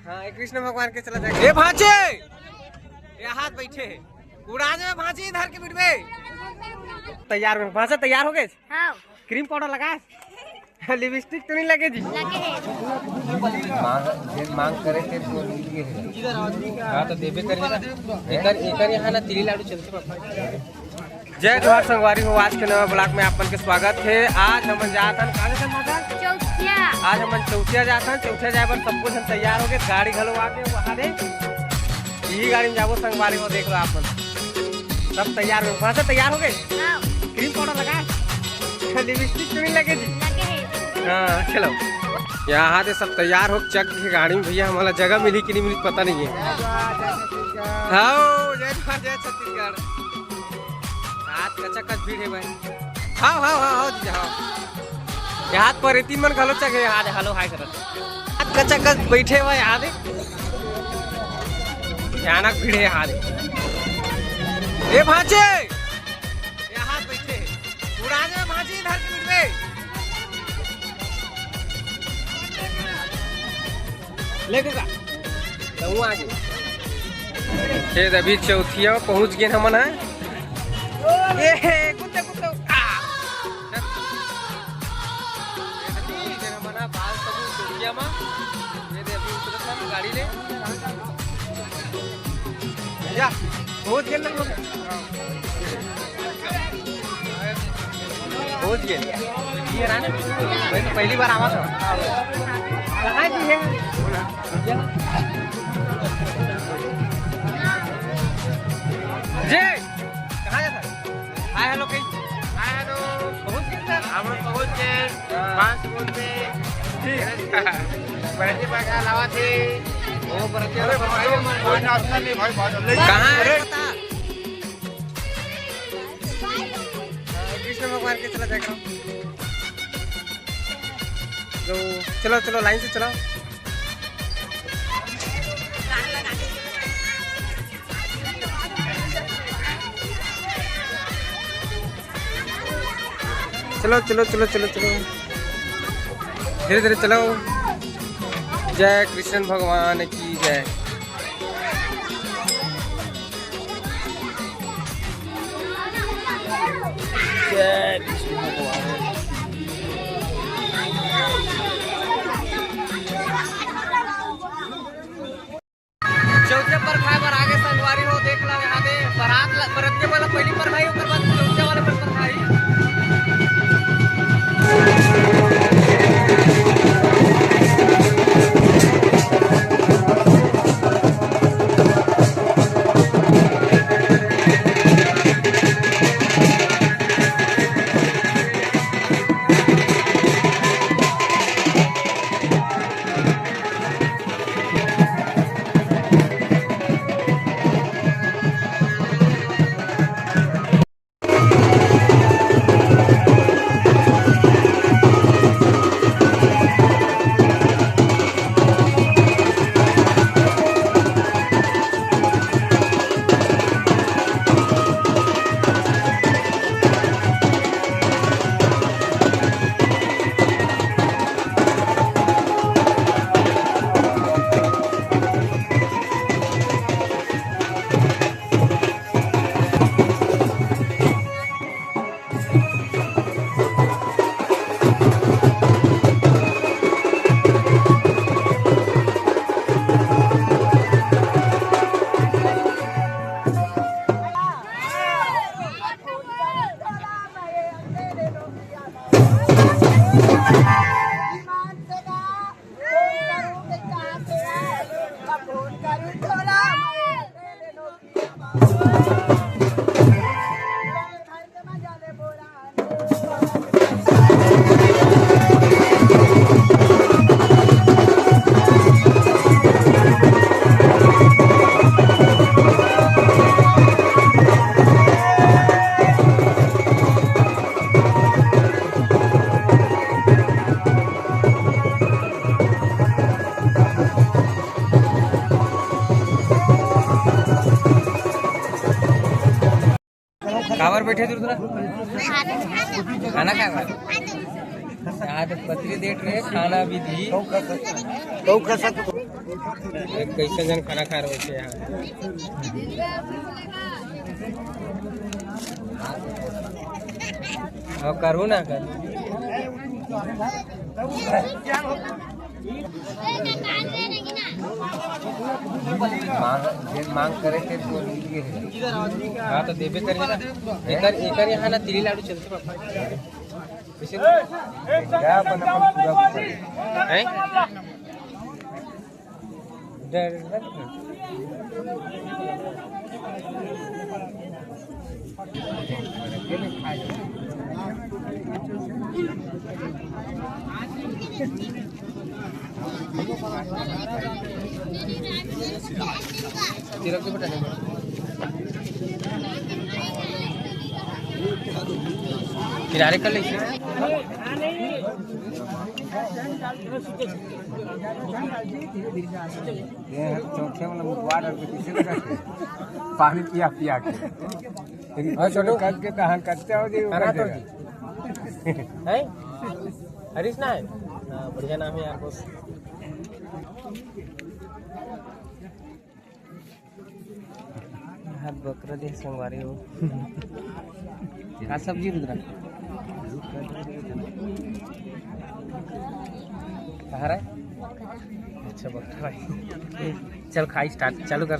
हाँ कृष्ण भगवान के चला जाएगा। ये भांचे ये हाथ बैठे उड़ा जाए भांचे इधर के बीच में। तैयार हो भांचा तैयार हो गए। हाँ। क्रीम पाउडर लगा लिपस्टिक तो नहीं लगे जी। मांग करे थे तो हाँ तो देवे करेगा एकर यहाँ ना तिली लाडू चलते पापा। जय जोहार संगवारी हो। आज के नवा ब्लॉग में आपन के स्वागत है। आज हम जात हन चौथिया। आज हम चौथिया जात हन। चौथिया जाए पर सब कुछ हम तैयार हो गए। गाड़ी घलो आके वहाँ दे यही गाड़ी में जाबो संगवारी हो। देख लो आप सब तैयार हो वहाँ से तैयार हो गए। क्रीम पाउडर लगा लिपस्टिक तो नहीं लगे जी। हाँ चलो यहाँ से सब तैयार हो चक के गाड़ी में। भैया हमारा जगह मिली कि नहीं मिली पता नहीं है। हाँ जय छत्तीसगढ़ हाथ कच्चा कच भीड़ है भाई। हाँ हाँ हाँ हाँ जी हाँ यहाँ पर तीन मन घलो चक है। यहाँ हेलो हाय कर हाथ कच्चा कच बैठे हुए यहाँ दे भयानक भीड़ है यहाँ दे। ये भांचे ये हाथ बैठे उड़ा जाए भांचे इधर के बीच में। लेके का तो आगे खेत अभी चौथिया पहुंच गए हमन है। ये कुत्ते कुत्ते हमन बाल सब चौथिया में ये दे अभी उतरत हम गाड़ी ले या पहुंच गए ना पहुंच गए। ये ना मैं तो पहली बार आवा था कहाँ की है जी कहाँ जाता हाय हेलो कहीं हाय हेलो पहुंच गए सर हम पहुंच गए 5 मिनट में ठीक बरती बागा लावा थे वो बरती अरे भाई कोई नाश्ता नहीं भाई कहाँ है पता कृष्ण भगवान के चला जाएगा। तो चलो चलो लाइन से चलो। चलो चलो चलो चलो चलो धीरे धीरे चलो। जय कृष्ण भगवान की जय। जय कृष्ण भगवान। चौथे पर खाए पर आगे संगवारी हो देख ला यहाँ दे बरात बरत के वाला पहली पर भाई ऊपर बाद चौथे वाले पर भाई। कावर बैठे दूर खाना खा आज पत्री देख रहे खाना भी दी। कैसे जन खाना खा रहे थे यहाँ और करूँ ना कर मांग करे थे तो हाँ तो देवे करेगा एक यहाँ ना तिली लाडू चलते पापा क्या बना है किनारे कर लीजिए पानी पिया पिया के छोटो करके कहाँ करते हो जी है हरीश ना है बढ़िया नाम है यार बस हाथ बकरा दे संगवारी हो क्या सब्जी रुद्रा कहाँ रहा है अच्छा बकरा भाई चल खाई स्टार्ट चालू कर